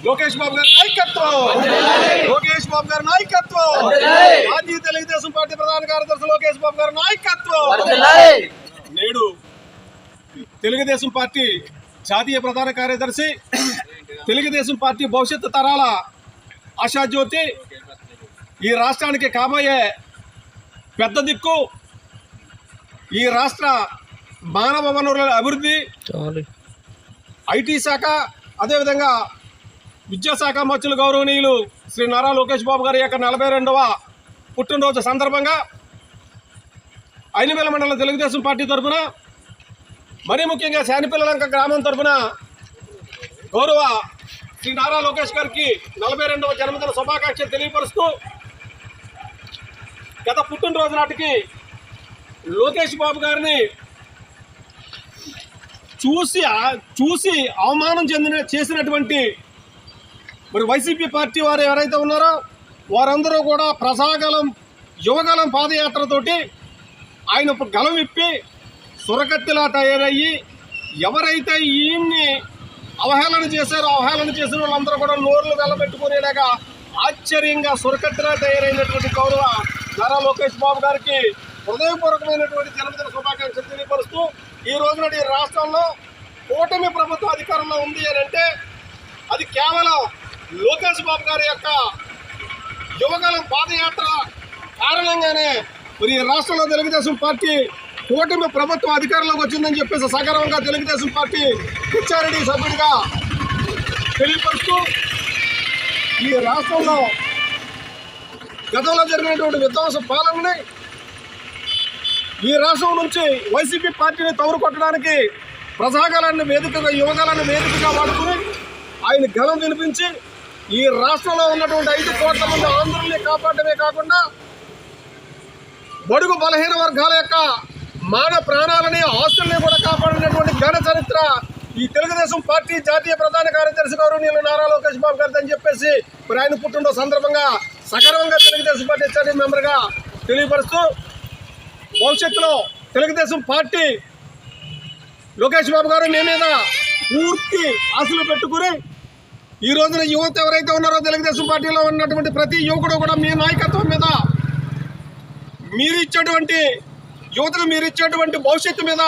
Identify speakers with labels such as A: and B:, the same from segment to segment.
A: లోకేష్ బాబు గారి నాయకత్వం, లోకేష్ బాబు గారి నాయకత్వం, జాతీయ తెలుగుదేశం పార్టీ ప్రధాన కార్యదర్శి లోకేష్ బాబు గారి నాయకత్వం. నేడు తెలుగుదేశం పార్టీ జాతీయ ప్రధాన కార్యదర్శి, తెలుగుదేశం పార్టీ భవిష్యత్తు తరాల ఆశాజ్యోతి, ఈ రాష్ట్రానికి కాబోయే పెద్ద దిక్కు, ఈ రాష్ట్ర మానవ వనరుల అభివృద్ధి, ఐటీ శాఖ, అదేవిధంగా విద్యాశాఖ మంత్రులు గౌరవనీయులు శ్రీ నారా లోకేష్ బాబు గారి యొక్క 42వ పుట్టినరోజు సందర్భంగా ఐనివేల మండలం తెలుగుదేశం పార్టీ తరఫున, మరీ ముఖ్యంగా శానిపిల్లలంక గ్రామం తరఫున గౌరవ శ్రీ నారా లోకేష్ గారికి 42వ జన్మదిన శుభాకాంక్షలు తెలియపరుస్తూ, గత పుట్టినరోజు నాటికి లోకేష్ బాబు గారిని చూసి అవమానం చేసినటువంటి మరి వైసీపీ పార్టీ వారు ఎవరైతే ఉన్నారో వారందరూ కూడా ప్రజాగలం యువగలం పాదయాత్రతోటి ఆయన గలం విప్పి సురకత్తిలా తయారయ్యి ఎవరైతే ఈయన్ని అవహేళన చేశారో అవహేళన చేసిన వాళ్ళందరూ కూడా నోర్లు వెళ్ళబెట్టుకునేలాగా ఆశ్చర్యంగా సురకత్తిలా తయారైనటువంటి గౌరవ నారా లోకేష్ బాబు గారికి హృదయపూర్వకమైనటువంటి జన్మదిన శుభాకాంక్షలు తెలియపరుస్తూ, ఈ రోజున ఈ రాష్ట్రంలో కూటమి ప్రభుత్వ అధికారంలో ఉంది అని అంటే అది కేవలం లోకేష్ బాబు గారి యొక్క యువగలం పాదయాత్ర కారణంగానే మరి ఈ రాష్ట్రంలో తెలుగుదేశం పార్టీ కూటమి ప్రభుత్వం అధికారంలోకి వచ్చిందని చెప్పేసి సగర్వంగా తెలుగుదేశం పార్టీ హెచ్ఆర్డీ సభ్యుడిగా తెలియపరుస్తూ, ఈ రాష్ట్రంలో గతంలో జరిగినటువంటి విధ్వంస పాలనని ఈ రాష్ట్రం నుంచి వైసీపీ పార్టీని తవరు కొట్టడానికి ప్రజాగలాన్ని వేదికగా యువగలాన్ని వేదికగా వాడుకుని ఆయన గలం వినిపించి ఈ రాష్ట్రంలో ఉన్నటువంటి 5 కోట్ల మంది ఆంధ్రుల్ని కాపాడమే కాకుండా బడుగు బలహీన వర్గాల యొక్క మాన ప్రాణాలని ఆస్తుల్ని కూడా కాపాడినటువంటి ఘన చరిత్ర ఈ తెలుగుదేశం పార్టీ జాతీయ ప్రధాన కార్యదర్శి గౌరవనీయులు నారా లోకేష్ బాబు గారిని అని చెప్పేసి మరి ఆయన పుట్టినరోజు సందర్భంగా సగర్వంగా తెలుగుదేశం పార్టీ హెచ్ఆర్డీ మెంబర్గా తెలియపరుస్తూ, భవిష్యత్తులో తెలుగుదేశం పార్టీ లోకేష్ బాబు గారు మీ మీద పూర్తి ఆశలు పెట్టుకుని ఈ రోజున యువత ఎవరైతే ఉన్నారో తెలుగుదేశం పార్టీలో ఉన్నటువంటి ప్రతి యువకుడు కూడా మీ నాయకత్వం మీద యువతకు మీరు ఇచ్చేటువంటి భవిష్యత్తు మీద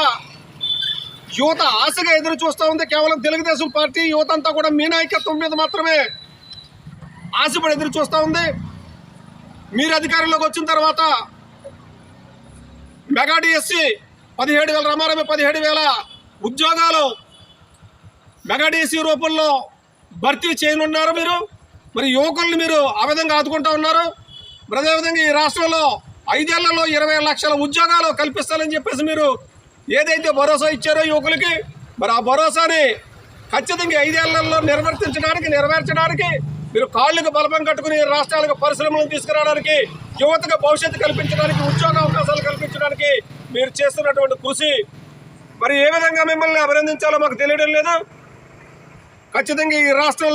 A: యువత ఆశగా ఎదురు చూస్తూ ఉంది. కేవలం తెలుగుదేశం పార్టీ యువత అంతా కూడా మీ నాయకత్వం మీద మాత్రమే ఆశపడి ఎదురు చూస్తూ ఉంది. మీరు అధికారంలోకి వచ్చిన తర్వాత మెగా డిఎస్సి 17,000 రమారమి 17,000 ఉద్యోగాలు మెగా డిఎస్సి రూపంలో భర్తీ చేయనున్నారు. మరి యువకుల్ని మీరు ఆ విధంగా ఆదుకుంటూ ఉన్నారు. మరి అదేవిధంగా ఈ రాష్ట్రంలో 5 ఏళ్లలో 20 లక్షల ఉద్యోగాలు కల్పిస్తారని చెప్పేసి మీరు ఏదైతే భరోసా ఇచ్చారో యువకులకి, మరి ఆ భరోసాని ఖచ్చితంగా 5 ఏళ్లలో నెరవేర్చడానికి మీరు కాళ్ళకు బలపం కట్టుకుని రాష్ట్రాలకు పరిశ్రమలను తీసుకురావడానికి, యువతకు భవిష్యత్తు కల్పించడానికి, ఉద్యోగ అవకాశాలు కల్పించడానికి మీరు చేస్తున్నటువంటి కృషి మరి ఏ విధంగా మిమ్మల్ని అభినందించాలో మాకు తెలియడం లేదు. ఖచ్చితంగా ఈ రాష్ట్రంలో